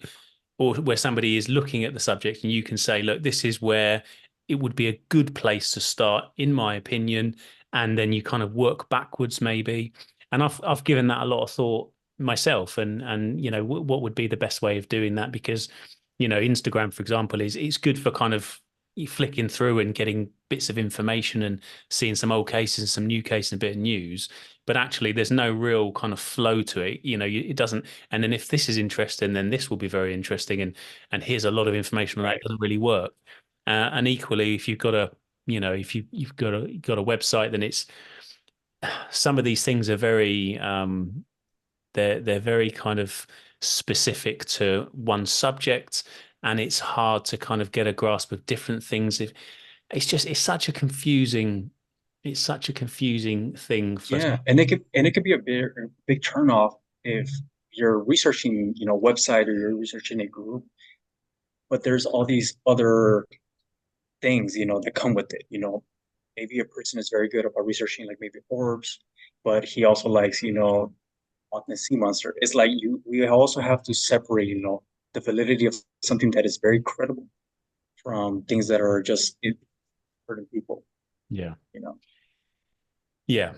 or where somebody is looking at the subject and you can say, look, this is where it would be a good place to start, in my opinion. And then you kind of work backwards maybe. And I've given that a lot of thought myself, and what would be the best way of doing that, because Instagram, for example, it's good for kind of flicking through and getting bits of information and seeing some old cases and some new cases and a bit of news, but actually there's no real kind of flow to it. It doesn't. And then if this is interesting, then this will be very interesting, and here's a lot of information on that. It doesn't really work. And equally, if you've got you've got a website, then it's, some of these things are very they're very kind of specific to one subject, and it's hard to kind of get a grasp of different things. It's such a confusing thing. Yeah, and it could be a big turnoff if you're researching, website, or you're researching a group, but there's all these other things, that come with it. Maybe a person is very good about researching, like maybe orbs, but he also likes, the sea monster. It's like we also have to separate, the validity of something that is very credible from things that are just hurting people. Yeah. Yeah.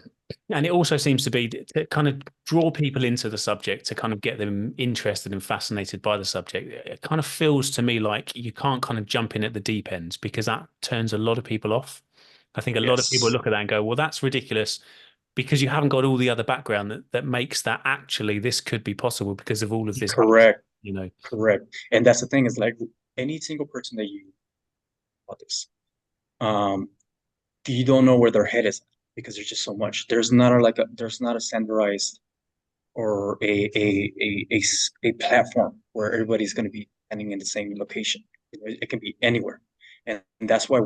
And it also seems to be to kind of draw people into the subject, to kind of get them interested and fascinated by the subject. It kind of feels to me like you can't kind of jump in at the deep end, because that turns a lot of people off. I think a lot of people look at that and go, well, that's ridiculous, because you haven't got all the other background that makes that actually this could be possible because of all of this. Correct. Correct. And that's the thing, is like any single person that you about this, you don't know where their head is, because there's just so much. There's not a standardized or a platform where everybody's going to be standing in the same location. It can be anywhere. And that's why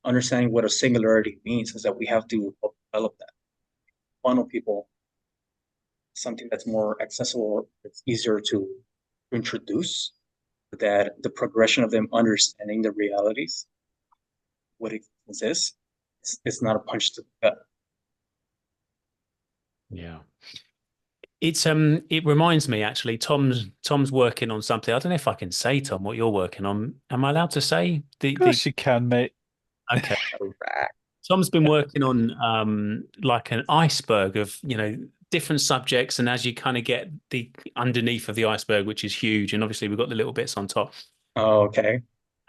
understanding what a singularity means is that we have to develop that. Funnel people something that's more accessible, it's easier to introduce, that the progression of them understanding the realities, what it is, it's not a punch to the gut. Yeah. It reminds me, actually, Tom's working on something. I don't know if I can say, Tom, what you're working on. Am I allowed to say? Of course you can, mate. Okay. Tom's been working on like an iceberg of, different subjects, and as you kind of get the underneath of the iceberg, which is huge, and obviously we've got the little bits on top. Oh, okay.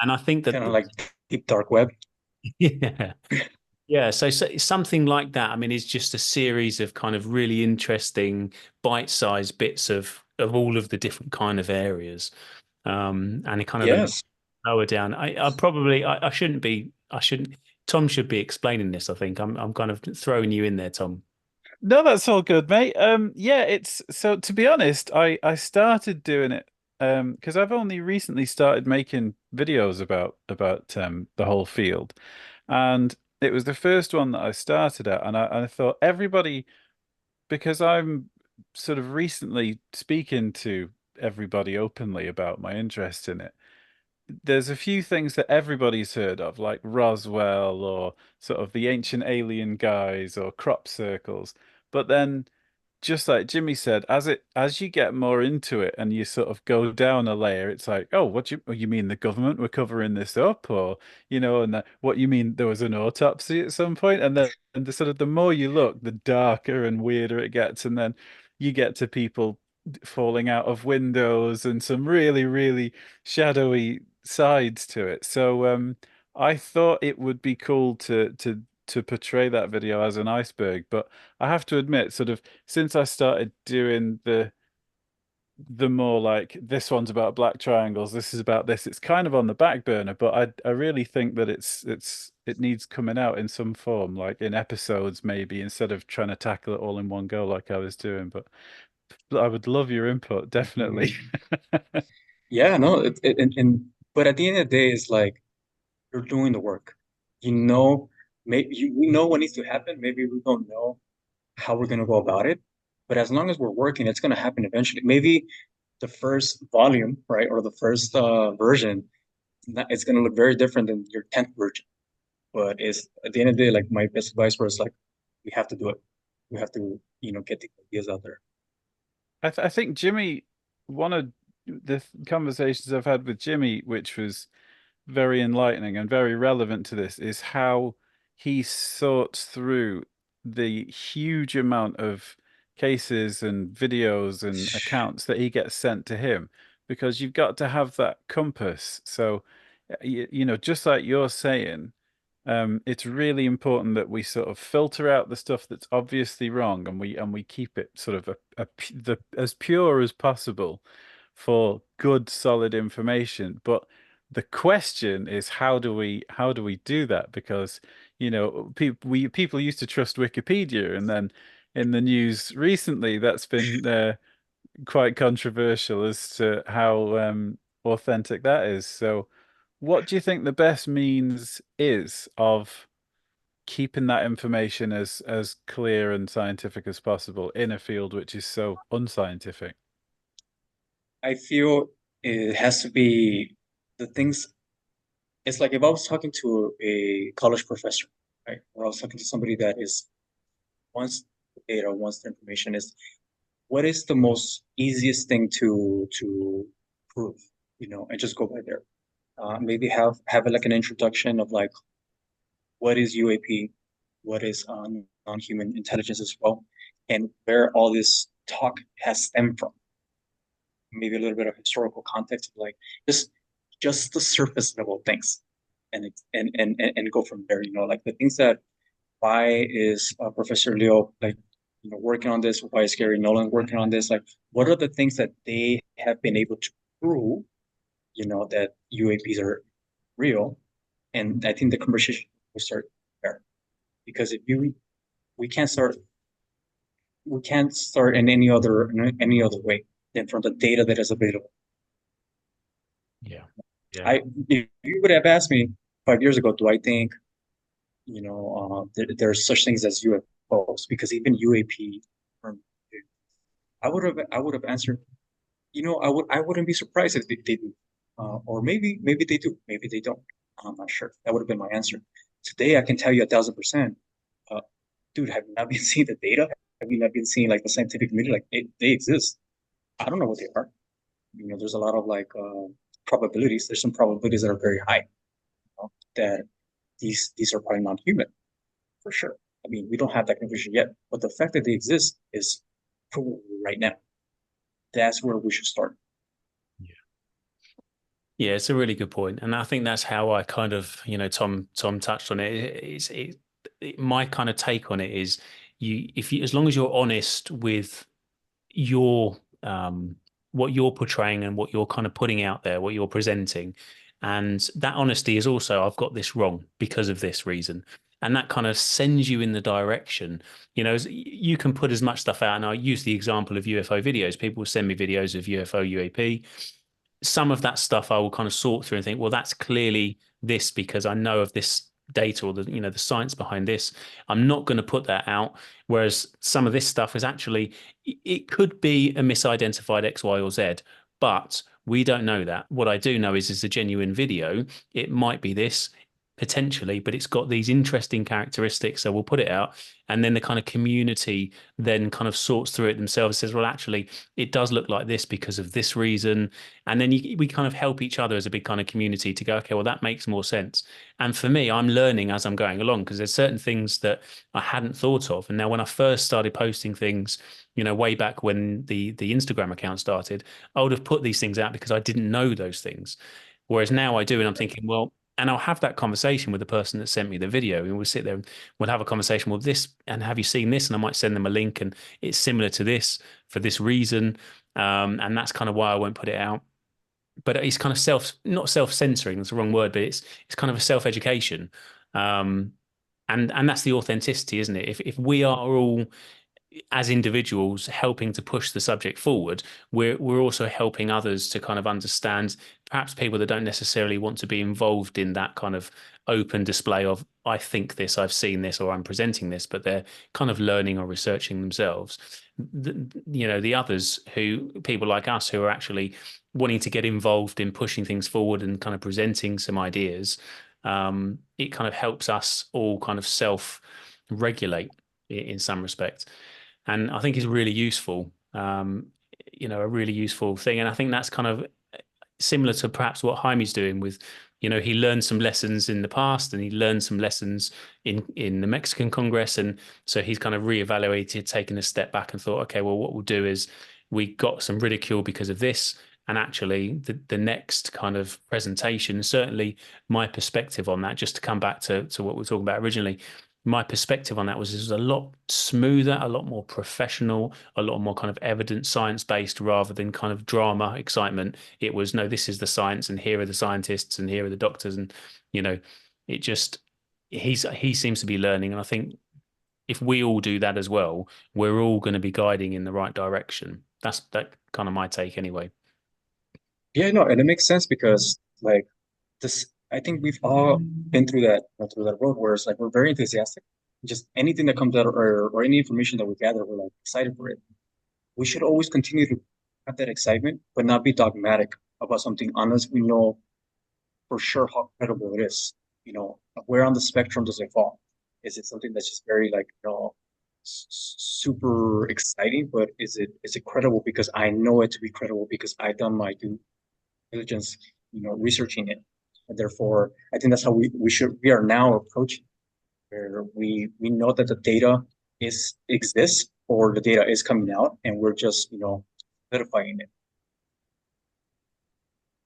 And I think that kind of like deep dark web. Yeah. Yeah, so something like that. I mean, it's just a series of kind of really interesting bite-sized bits of all of the different kind of areas, and it kind of lower down. I shouldn't. Tom should be explaining this. I think I'm kind of throwing you in there, Tom. No, that's all good, mate. Yeah, it's so, to be honest, I started doing it because I've only recently started making videos about the whole field, and it was the first one that I started at, and I thought everybody, because I'm sort of recently speaking to everybody openly about my interest in it, there's a few things that everybody's heard of, like Roswell or sort of the ancient alien guys or crop circles. But then, just like Jimmy said, as you get more into it and you sort of go down a layer, it's like, oh, what you mean the government were covering this up, or and what you mean there was an autopsy at some point, and then the sort of the more you look, the darker and weirder it gets, and then you get to people falling out of windows and some really, really shadowy sides to it. So I thought it would be cool to portray that video as an iceberg, but I have to admit, sort of since I started doing the more like, this one's about black triangles, this is about this, it's kind of on the back burner, but I really think that it needs coming out in some form, like in episodes maybe, instead of trying to tackle it all in one go like I was doing. But I would love your input, definitely. Yeah, no, and But at the end of the day, it's like you're doing the work. You know, maybe we know what needs to happen. Maybe we don't know how we're going to go about it. But as long as we're working, it's going to happen eventually. Maybe the first volume, right, or the first version, it's going to look very different than your 10th version. But it's at the end of the day, like my best advice was like, we have to do it. We have to, get the ideas out there. I think Jimmy, one of the conversations I've had with Jimmy, which was very enlightening and very relevant to this, is how he sorts through the huge amount of cases and videos and accounts that he gets sent to him, because you've got to have that compass. So, just like you're saying, it's really important that we sort of filter out the stuff that's obviously wrong, and we keep it sort of as pure as possible for good, solid information. But the question is, how do we do that? Because people used to trust Wikipedia, and then in the news recently, that's been quite controversial as to how authentic that is. So, what do you think the best means is of keeping that information as clear and scientific as possible in a field which is so unscientific? I feel it has to be the things. It's like if I was talking to a college professor, right, or I was talking to somebody that wants the data, wants the information, is what is the most easiest thing to prove, and just go by there. Maybe have like an introduction of like, what is UAP, what is non-human intelligence as well, and where all this talk has stemmed from. Maybe a little bit of historical context, like just the surface level things, and go from there. Like the things that, why is Professor Leo like working on this? Why is Gary Nolan working on this? Like, what are the things that they have been able to prove? That UAPs are real, and I think the conversation will start there, because if we can't start in any other way than from the data that is available. Yeah. If you would have asked me 5 years ago, do I think, there's such things as UFOs? Because even UAP, I would have answered, I wouldn't be surprised if they do, or maybe they do, maybe they don't. I'm not sure. That would have been my answer. Today, I can tell you 1,000%. Dude, have you not been seeing the data? Have you not been seeing like the scientific community? Like they exist. I don't know what they are. There's a lot of like probabilities. There's some probabilities that are very high, that these are probably non-human, for sure. I mean, we don't have that conclusion yet, but the fact that they exist is proven right now. That's where we should start. Yeah, it's a really good point, and I think that's how I kind of, Tom touched on it. My kind of take on it is, as long as you're honest with your what you're portraying and what you're kind of putting out there, what you're presenting, and that honesty is also, I've got this wrong because of this reason, and that kind of sends you in the direction. You can put as much stuff out, and I use the example of UFO videos. People will send me videos of UFO, UAP. Some of that stuff I will kind of sort through and think, well, that's clearly this because I know of this data, or the science behind this. I'm not going to put that out. Whereas some of this stuff is actually, it could be a misidentified X, Y, or Z, but we don't know that. What I do know is it's a genuine video. It might be this potentially, but it's got these interesting characteristics, so we'll put it out, and then the kind of community then kind of sorts through it themselves, says, well, actually it does look like this because of this reason, and then we kind of help each other as a big kind of community to go, okay, well, that makes more sense. And for me, I'm learning as I'm going along, because there's certain things that I hadn't thought of, and now when I first started posting things, way back when the Instagram account started, I would have put these things out because I didn't know those things, whereas now I do, and I'm thinking, well, and I'll have that conversation with the person that sent me the video, and we'll sit there and we'll have a conversation with this, and have you seen this? And I might send them a link, and it's similar to this for this reason. And that's kind of why I won't put it out. But it's kind of not self-censoring, that's the wrong word, but it's kind of a self-education. And that's the authenticity, isn't it? If we are all, as individuals helping to push the subject forward, we're also helping others to kind of understand, perhaps people that don't necessarily want to be involved in that kind of open display of I think this, I've seen this, or I'm presenting this, but they're kind of learning or researching themselves. The others, who people like us who are actually wanting to get involved in pushing things forward and kind of presenting some ideas, it kind of helps us all kind of self-regulate in some respects. And I think it's really useful, a really useful thing. And I think that's kind of similar to perhaps what Jaime's doing with, he learned some lessons in the past and he learned some lessons in the Mexican Congress. And so he's kind of reevaluated, taken a step back and thought, okay, well, what we'll do is we got some ridicule because of this. And actually the next kind of presentation, certainly my perspective on that, just to come back to what we were talking about originally, my perspective on that was it was a lot smoother, a lot more professional, a lot more kind of evidence science-based rather than kind of drama excitement. It was, no, this is the science and here are the scientists and here are the doctors. And, it just, he seems to be learning. And I think if we all do that as well, we're all going to be guiding in the right direction. That's kind of my take anyway. Yeah, no, and it makes sense because like this, I think we've all been through that road where it's like we're very enthusiastic. Just anything that comes out or any information that we gather, we're like excited for it. We should always continue to have that excitement, but not be dogmatic about something unless we know for sure how credible it is. Where on the spectrum does it fall? Is it something that's just very like super exciting, but is it credible because I know it to be credible because I've done my due diligence, researching it. And therefore, I think that's how we are now approaching, where we know that the data exists or the data is coming out, and we're just verifying it.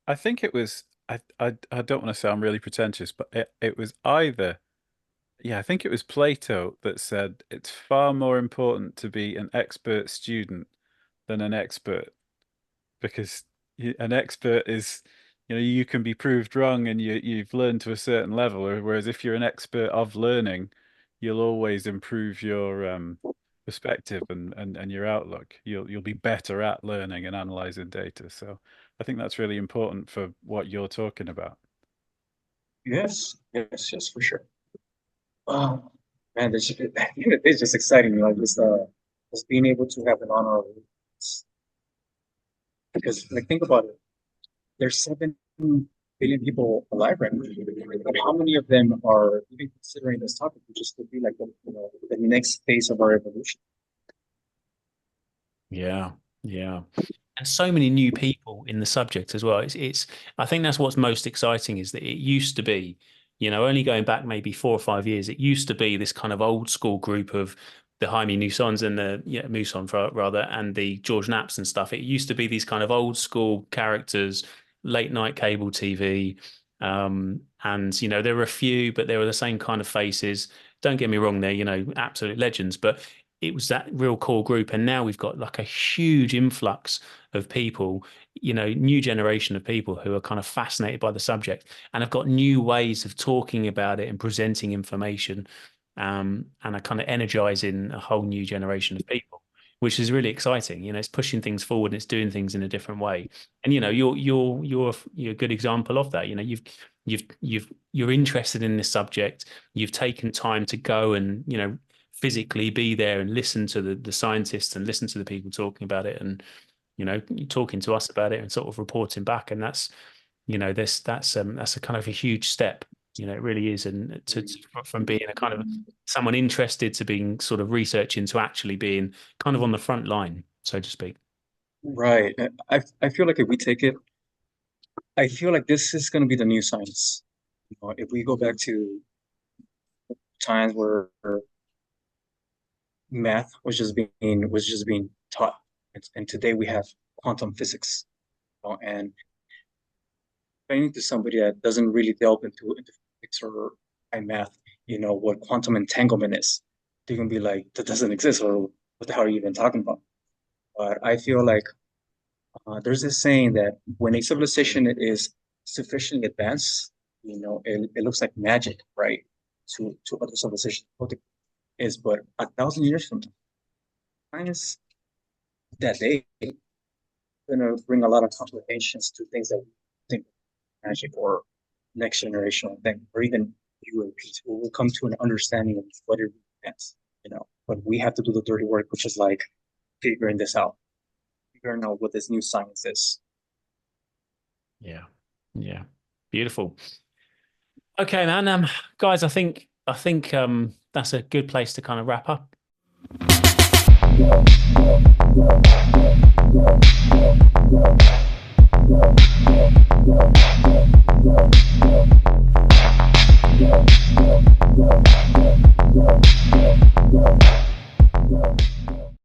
I think it was. I don't want to sound really pretentious, but it was either. Yeah, I think it was Plato that said it's far more important to be an expert student than an expert, because an expert is. You can be proved wrong and you've learned to a certain level, whereas if you're an expert of learning, you'll always improve your perspective and your outlook. You'll be better at learning and analyzing data. So I think that's really important for what you're talking about. Yes, for sure. Man, it's just exciting, just being able to have an honor of it. Because think about it. There's 7 billion people alive right now. How many of them are even considering this topic just to be like the next phase of our evolution? Yeah. And so many new people in the subject as well. It's I think that's what's most exciting, is that it used to be, only going back maybe 4 or 5 years, it used to be this kind of old school group of the Jaime Moussons and and the George Knapps and stuff. It used to be these kind of old school characters, late night cable TV. And, there were a few, but they were the same kind of faces. Don't get me wrong, they're, absolute legends, but it was that real core group. And now we've got like a huge influx of people, new generation of people who are kind of fascinated by the subject and have got new ways of talking about it and presenting information, and are kind of energizing a whole new generation of people, which is really exciting. It's pushing things forward and it's doing things in a different way. And you're a good example of that. You're interested in this subject. You've taken time to go and physically be there and listen to the scientists and listen to the people talking about it, and you're talking to us about it and sort of reporting back. And that's that's a kind of a huge step. It really is. And from being a kind of someone interested to being sort of researching to actually being kind of on the front line, so to speak. Right. I feel like if we take it, I feel like this is going to be the new science. If we go back to times where math was just being taught, and today we have quantum physics, and explaining to somebody that doesn't really delve into physics or math, what quantum entanglement is, they're gonna be like, that doesn't exist, or what the hell are you even talking about? But I feel like there's this saying that when a civilization is sufficiently advanced, it looks like magic, right, to other civilizations. Is but 1,000 years from now, Science that day going to bring a lot of complications to things that we think magic or next generational thing, or even UAPs. We'll come to an understanding of what it means, But we have to do the dirty work, which is like figuring this out, figuring out what this new science is. Yeah. Beautiful. Okay, man. Guys, I think that's a good place to kind of wrap up.